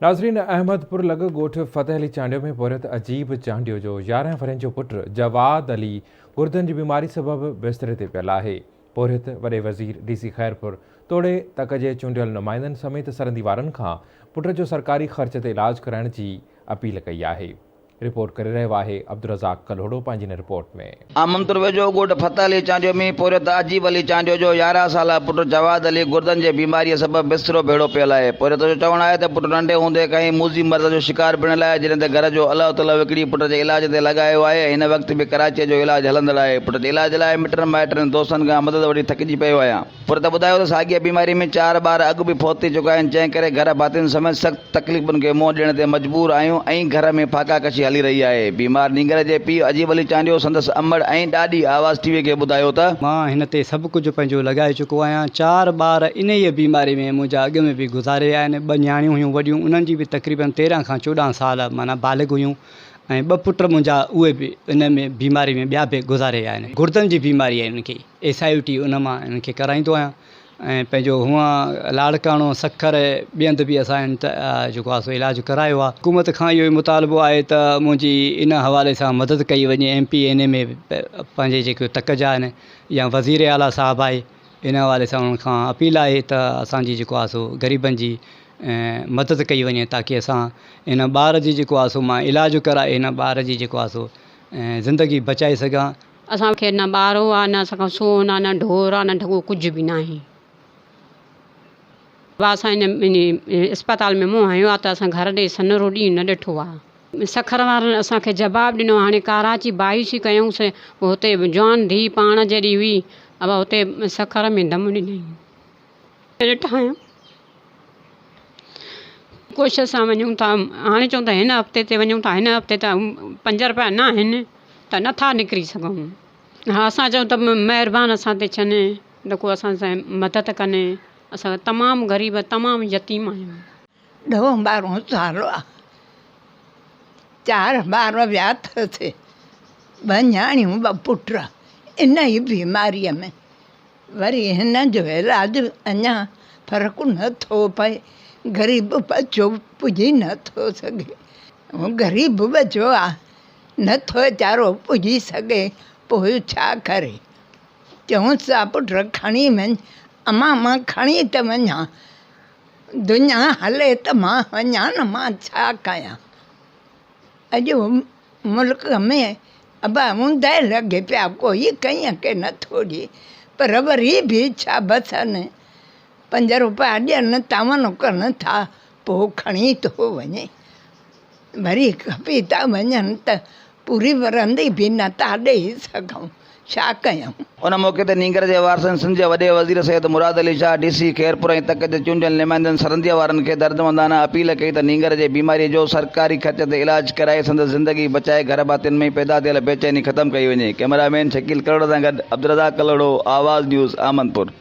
नाज़रीन, अहमदपुर लॻ ॻोठ फ़तेह अली चांडियो में पहुरियत अजीब चांडियो जो 11 वरनि जो पुट जवाद अली गुर्दनि जी बीमारी सबबि बिस्तरे ते पियल आहे। पहुरियत वॾे वज़ीर DC खैरपुर तोड़े तक जे चूंडियल नुमाइंदनि समेत सरहदी वारनि खां पुट जो सरकारी ख़र्च ते इलाज कराइण जी अपील कई आहे। रिपोर्ट करे रहियो आहे अब्दुर्रज़ाक कलोड़ो पंहिंजी हिन रिपोर्ट में। अहमदपुर वेझो ॻोठ फ़तेह अली चांडियो में पहुरियत अजीब अली चांडियो जो 11 साला पुट जवाद अली गुर्दनि जे बीमारीअ सबबि बिस्तरो भेड़ो पियल आहे। पहुरियत जो चवणु आहे त पुट नंढे हूंदे खां ई मूज़ी मर्ज़ जो शिकार पिणल आहे, जॾहिं त घर जो अलाह तला विकिणी पुट जे इलाज ते लॻायो आहे। हिन वक़्त बि कराचीअ जो इलाज हलंदड़ आहे। पुट जे इलाज लाइ मिटनि माइटनि दोस्तनि खां मदद वठी थकिजी पियो आहियां। पुट ॿुधायो त साॻिए बीमारी में 4 ॿार अॻु बि फौत थी चुका आहिनि, जंहिं करे घर भातियुनि समेत सख़्त तकलीफ़ुनि खे मुंहुं ॾियण ते मजबूर आहियूं ऐं घर में फाका कशी हली रही आहे। बीमार नींगर जे पीउ अजीब अली चांडियो संदसि अमड़ ऐं ॾाॾी आवाज़ TV खे ॿुधायो त मां हिन ते सभु कुझु पंहिंजो लॻाए चुको आहियां। 4 ॿार इन ई बीमारी में मुंहिंजा अॻु में बि गुज़ारे विया आहिनि। 2 न्याणियूं हुयूं वॾियूं, उन्हनि जी बि तक़रीबन 13 खां 14 साल माना बालिग हुयूं ऐं 2 पुट मुंहिंजा उहे बि इन में बीमारी में ॿिया बि गुज़ारे विया आहिनि। गुर्दनि जी बीमारी आहे इनखे, SIOT उन मां इनखे कराईंदो आहियां ऐं पंहिंजो हूअं लाड़काणो सखर ॿियंद बि असां जेको आहे सो इलाजु करायो आहे। हुकूमत खां इहो ई मुतालबो आहे त मुंहिंजी इन हवाले सां मदद कई वञे। MP इन में पंहिंजे जेके तकजा आहिनि या वज़ीर आला साहब आहे, इन हवाले सां उन्हनि खां अपील आहे त असांजी जेको आहे सो ग़रीबनि जी मदद कई वञे ताकी असां इन ॿार जी जेको आहे सो मां इलाजु कराए हिन ॿार जी जेको आहे सो ज़िंदगी बचाए सघां। असांखे न ॿारो आहे, न असांखां सोन आहे, न ढोर आहे, न ढगो, कुझु बि न आहे। असां इन अस्पताल में मूं आयो आहे त असां घर ॾे सनरो ॾींहुं न ॾिठो आहे। सखर वारनि असांखे जवाबु ॾिनो। हाणे कराची 22 कयूंसीं, हुते जवान धीउ पाण जॾहिं हुई अब हुते सखर में दम ॾिनई। ॾिठा आहियूं कोशिशि सां वञूं था। हाणे चऊं था हिन हफ़्ते ते वञूं था, हिन हफ़्ते त 5 रुपया न आहिनि त नथा निकिरी सघूं। हा, असां चऊं त महिरबानी असां ते थियनि त को असां सां मदद कनि। असां तमामु ग़रीब, तमामु यतीम आहियूं। 12 साल आहे। 4 ॿार विया अथसि, 2 न्याणियूं 2 पुट इन ई बीमारीअ में। वरी हिन जो इलाजु अञा फ़र्क़ु नथो पए। ग़रीब बच्चो पुॼी नथो सघे। ग़रीब बच्चो आहे, नथो वीचारो पुॼी सघे, पोइ छा करे। चऊंसि था पुट खणी वञ, अम्मा मां खणी त वञा, दुनिया हले त मां वञा न, मां छा कयां। अॼु मुल्क में अबा हूंदा लॻे पिया, कोई कईं के नथो ॾिए, पर वरी बि छा बसनि। 5 रुपया ॾियनि था, वञो कनि था, पोइ खणी थो वञे। वरी खपी था वञनि त पूरी वरंदी बि नथा ॾेई सघूं, छा कयूं। उन मौक़े ते नींगर जे वारसनि सिंध जे वॾे वज़ीर सैयद मुराद अली शाह, DC खैरपुर ऐं तक जे चूंडियल नुमाइंदनि सरहदीअ वारनि खे दर्दमंदाना अपील कई त नींगर जे बीमारीअ जो सरकारी ख़र्च ते इलाज कराए संदसि ज़िंदगी बचाए घर भातियुनि में पैदा थियल बेचैनी ख़तमु कई वञे। कैमरामैन शकील कलोड़ो सां गॾु अब्दुर्रज़ाक कलोड़ो, आवाज़ न्यूज़, अहमदपुर।